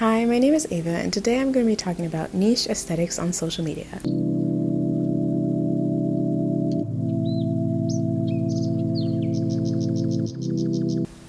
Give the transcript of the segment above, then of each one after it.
Hi, my name is Ava, and today I'm going to be talking about niche aesthetics on social media.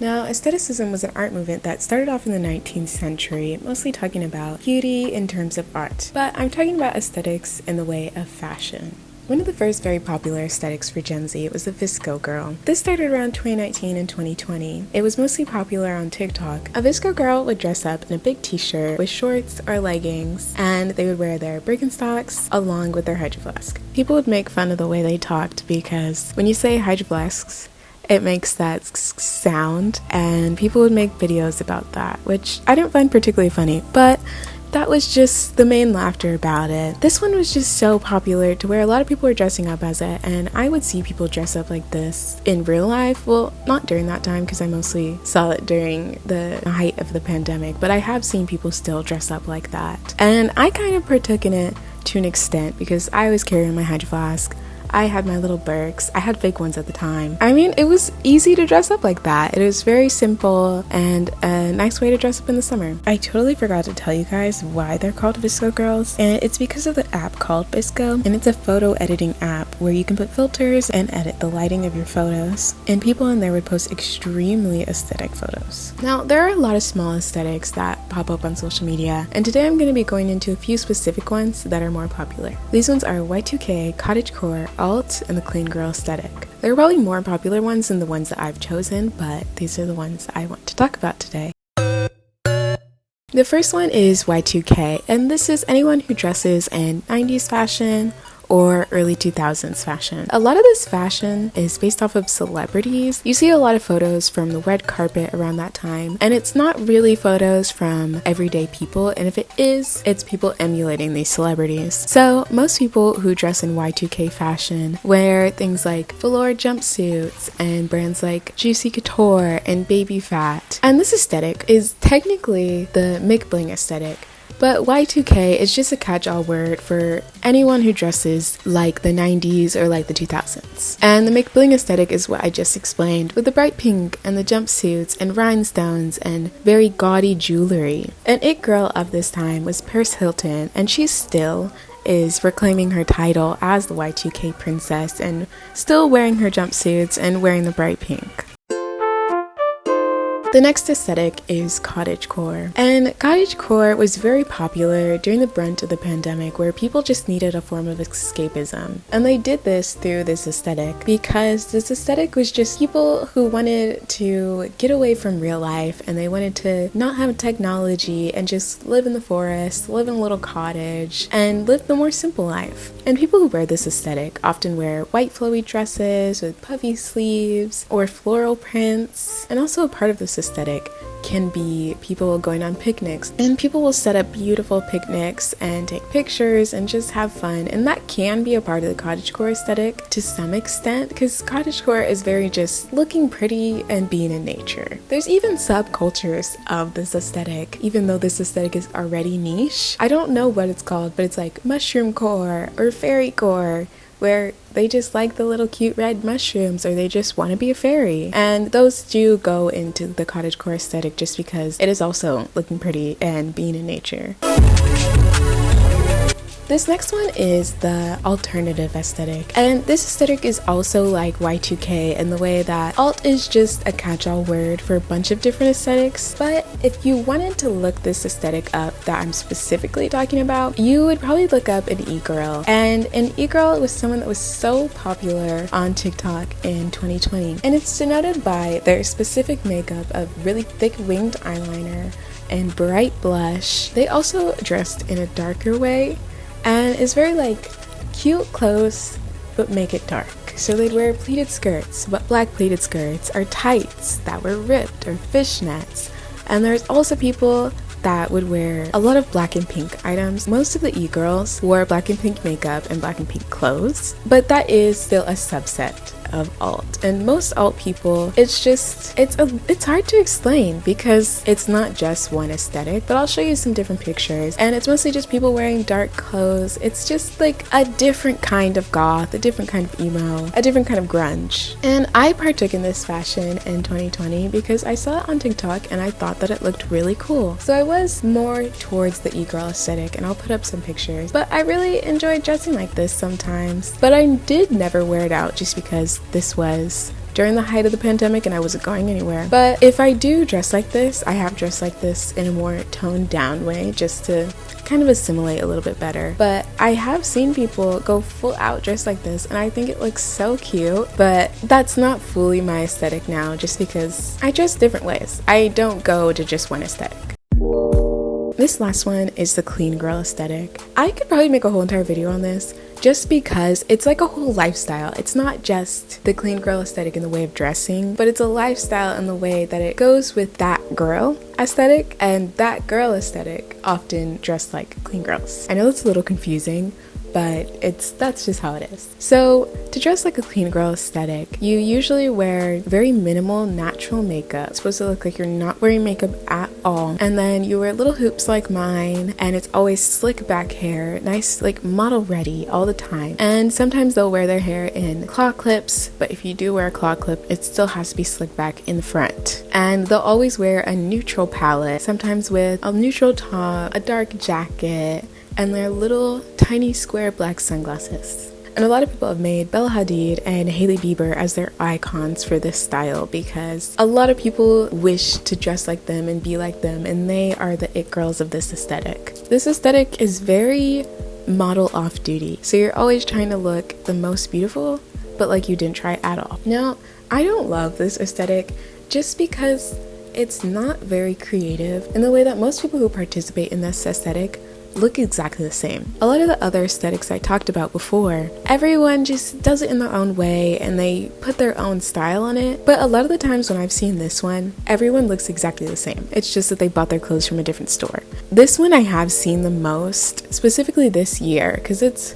Now, aestheticism was an art movement that started off in the 19th century, mostly talking about beauty in terms of art. But I'm talking about aesthetics in the way of fashion. One of the first very popular aesthetics for Gen Z was the VSCO girl. This started around 2019 and 2020. It was mostly popular on TikTok. A VSCO girl would dress up in a big t-shirt with shorts or leggings, and they would wear their Birkenstocks along with their Hydro Flask. People would make fun of the way they talked because when you say Hydro Flasks, it makes that sound, and people would make videos about that, which I didn't find particularly funny, but that was just the main laughter about it. This one was just so popular to where a lot of people were dressing up as it, and I would see people dress up like this in real life. Well, not during that time because I mostly saw it during the height of the pandemic, but I have seen people still dress up like that. And I kind of partook in it to an extent because I was carrying my Hydro Flask. I had my little Birks. I had fake ones at the time. I mean, it was easy to dress up like that. It was very simple and a nice way to dress up in the summer. I totally forgot to tell you guys why they're called VSCO girls, and it's because of the app called VSCO, and it's a photo editing app where you can put filters and edit the lighting of your photos, and people in there would post extremely aesthetic photos. Now, there are a lot of small aesthetics that pop up on social media, and today I'm going to be going into a few specific ones that are more popular. These ones are Y2K, cottagecore, alt, and the clean girl aesthetic. There are probably more popular ones than the ones that I've chosen, but these are the ones I want to talk about today. The first one is Y2K, and this is anyone who dresses in 90s fashion or early 2000s fashion. A lot of this fashion is based off of celebrities. You see a lot of photos from the red carpet around that time, and it's not really photos from everyday people, and if it is, it's people emulating these celebrities. So most people who dress in Y2K fashion wear things like velour jumpsuits and brands like Juicy Couture and Baby Phat. And this aesthetic is technically the McBling aesthetic, but Y2K is just a catch-all word for anyone who dresses like the 90s or like the 2000s. And the McBling aesthetic is what I just explained, with the bright pink and the jumpsuits and rhinestones and very gaudy jewelry. An it girl of this time was Paris Hilton, and she still is reclaiming her title as the Y2K princess and still wearing her jumpsuits and wearing the bright pink. The next aesthetic is cottagecore, and cottagecore was very popular during the brunt of the pandemic where people just needed a form of escapism, and they did this through this aesthetic because this aesthetic was just people who wanted to get away from real life and they wanted to not have technology and just live in the forest, live in a little cottage, and live the more simple life. And people who wear this aesthetic often wear white flowy dresses with puffy sleeves or floral prints, and also a part of this aesthetic can be people going on picnics, and people will set up beautiful picnics and take pictures and just have fun, and that can be a part of the cottagecore aesthetic to some extent because cottagecore is very just looking pretty and being in nature. There's even subcultures of this aesthetic, even though this aesthetic is already niche. I don't know what it's called, but it's like mushroom core or fairy core, where they just like the little cute red mushrooms or they just want to be a fairy. And those do go into the cottagecore aesthetic just because it is also looking pretty and being in nature. This next one is the alternative aesthetic, and this aesthetic is also like Y2K in the way that alt is just a catch-all word for a bunch of different aesthetics, but if you wanted to look this aesthetic up that I'm specifically talking about, you would probably look up an e-girl, and an e-girl was someone that was so popular on TikTok in 2020, and it's denoted by their specific makeup of really thick winged eyeliner and bright blush. They also dressed in a darker way, and it's very like cute clothes but make it dark. So they'd wear pleated skirts, but black pleated skirts, or tights that were ripped, or fishnets. And there's also people that would wear a lot of black and pink items. Most of the e-girls wore black and pink makeup and black and pink clothes, but that is still a subset of alt. And most alt people, it's hard to explain because it's not just one aesthetic, but I'll show you some different pictures. And it's mostly just people wearing dark clothes. It's just like a different kind of goth, a different kind of emo, a different kind of grunge. And I partook in this fashion in 2020 because I saw it on TikTok and I thought that it looked really cool. So I was more towards the e-girl aesthetic, and I'll put up some pictures. But I really enjoy dressing like this sometimes. But I did never wear it out just because this was during the height of the pandemic and I wasn't going anywhere. But if I do dress like this, I have dressed like this in a more toned down way just to kind of assimilate a little bit better. But I have seen people go full out dressed like this and I think it looks so cute, but that's not fully my aesthetic now just because I dress different ways. I don't go to just one aesthetic. This last one is the clean girl aesthetic. I could probably make a whole entire video on this just because it's like a whole lifestyle. It's not just the clean girl aesthetic in the way of dressing, but it's a lifestyle in the way that it goes with that girl aesthetic, and that girl aesthetic often dressed like clean girls. I know it's a little confusing, but that's just how it is. So to dress like a clean girl aesthetic, you usually wear very minimal natural makeup. It's supposed to look like you're not wearing makeup at all. And then you wear little hoops like mine, and it's always slick back hair, nice like model ready all the time. And sometimes they'll wear their hair in claw clips, but if you do wear a claw clip, it still has to be slicked back in the front. And they'll always wear a neutral palette, sometimes with a neutral top, a dark jacket, and their little tiny square black sunglasses. And a lot of people have made Bella Hadid and Hailey Bieber as their icons for this style because a lot of people wish to dress like them and be like them, and they are the it girls of this aesthetic. This aesthetic is very model off duty, so you're always trying to look the most beautiful, but like you didn't try at all. Now, I don't love this aesthetic just because it's not very creative in the way that most people who participate in this aesthetic look exactly the same. A lot of the other aesthetics I talked about before, everyone just does it in their own way and they put their own style on it. But a lot of the times when I've seen this one, everyone looks exactly the same. It's just that they bought their clothes from a different store. This one I have seen the most, specifically this year, because it's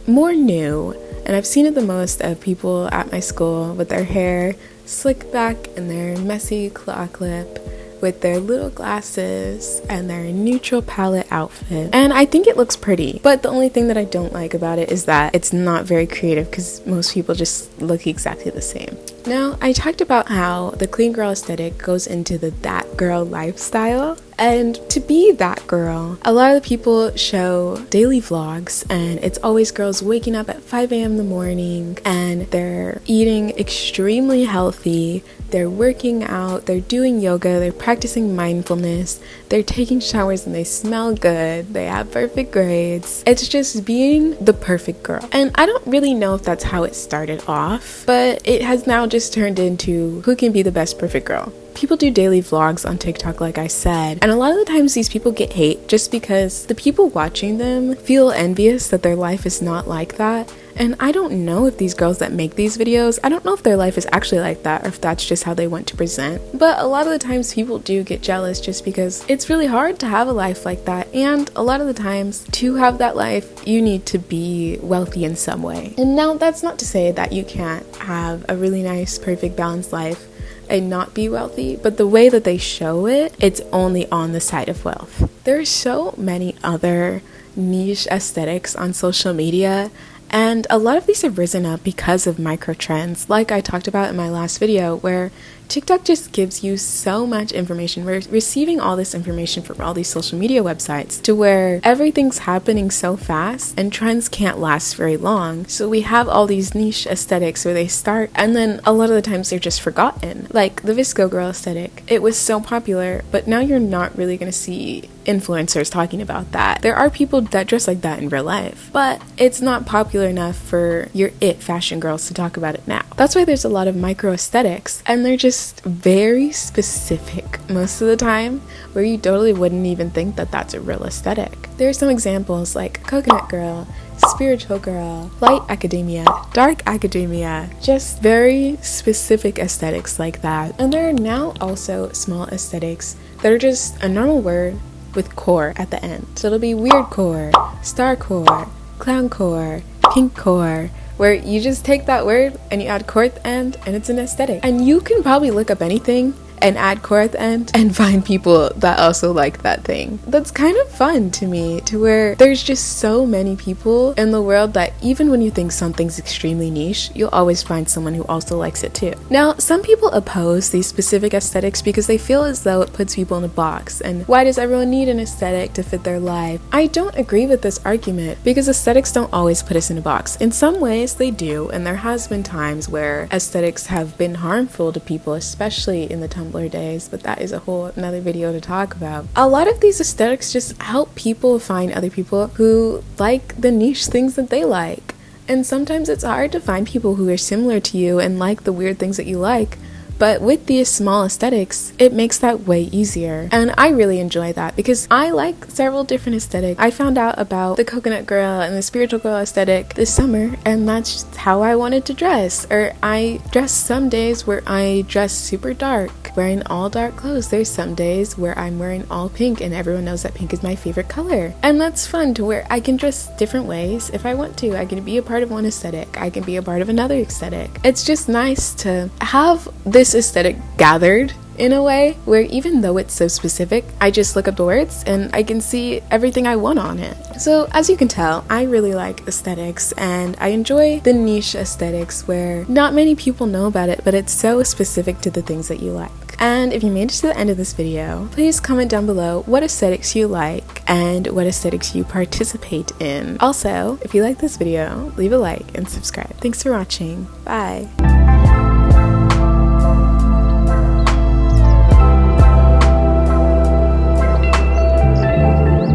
more new, and I've seen it the most of people at my school with their hair slicked back and their messy claw clip, with their little glasses and their neutral palette outfit. And I think it looks pretty, but the only thing that I don't like about it is that it's not very creative because most people just look exactly the same. Now, I talked about how the clean girl aesthetic goes into the that girl lifestyle. And to be that girl, a lot of the people show daily vlogs, and it's always girls waking up at 5 a.m. in the morning and they're eating extremely healthy, they're working out, they're doing yoga, they're practicing mindfulness, they're taking showers and they smell good, they have perfect grades. It's just being the perfect girl. And I don't really know if that's how it started off, but it has now just turned into who can be the best perfect girl. People do daily vlogs on TikTok, like I said, and a lot of the times these people get hate just because the people watching them feel envious that their life is not like that. And I don't know if these girls that make these videos, I don't know if their life is actually like that or if that's just how they want to present. But a lot of the times people do get jealous just because it's really hard to have a life like that. And a lot of the times to have that life, you need to be wealthy in some way. And now that's not to say that you can't have a really nice, perfect, balanced life and not be wealthy, but the way that they show it, it's only on the side of wealth. There are so many other niche aesthetics on social media, and a lot of these have risen up because of micro trends, like I talked about in my last video, where TikTok just gives you so much information. We're receiving all this information from all these social media websites to where everything's happening so fast and trends can't last very long. So we have all these niche aesthetics where they start and then a lot of the times they're just forgotten. Like the VSCO girl aesthetic. It was so popular, but now you're not really going to see influencers talking about that. There are people that dress like that in real life, but it's not popular enough for your it fashion girls to talk about it now. That's why there's a lot of micro aesthetics, and they're just very specific most of the time, where you totally wouldn't even think that that's a real aesthetic. There are some examples like coconut girl, spiritual girl, light academia, dark academia, just very specific aesthetics like that. And there are now also small aesthetics that are just a normal word with core at the end. So it'll be weird core, star core, clown core, pink core, where you just take that word and you add core at the end and it's an aesthetic. And you can probably look up anything and add core at the end and find people that also like that thing. That's kind of fun to me, to where there's just so many people in the world that even when you think something's extremely niche, you'll always find someone who also likes it too. Now, some people oppose these specific aesthetics because they feel as though it puts people in a box, and why does everyone need an aesthetic to fit their life? I don't agree with this argument because aesthetics don't always put us in a box. In some ways they do, and there has been times where aesthetics have been harmful to people, especially in the Tumblr days, but that is a whole another video to talk about. A lot of these aesthetics just help people find other people who like the niche things that they like. And sometimes it's hard to find people who are similar to you and like the weird things that you like. But with these small aesthetics, it makes that way easier. And I really enjoy that because I like several different aesthetics. I found out about the coconut girl and the spiritual girl aesthetic this summer, and that's just how I wanted to dress. Or I dress some days where I dress super dark, wearing all dark clothes. There's some days where I'm wearing all pink and everyone knows that pink is my favorite color. And that's fun to where I can dress different ways if I want to. I can be a part of one aesthetic. I can be a part of another aesthetic. It's just nice to have this aesthetic gathered in a way where even though it's so specific, I just look up the words and I can see everything I want on it. So as you can tell, I really like aesthetics and I enjoy the niche aesthetics where not many people know about it, but it's so specific to the things that you like. And if you made it to the end of this video, please comment down below what aesthetics you like and what aesthetics you participate in. Also, if you like this video, leave a like and subscribe. Thanks for watching. Bye.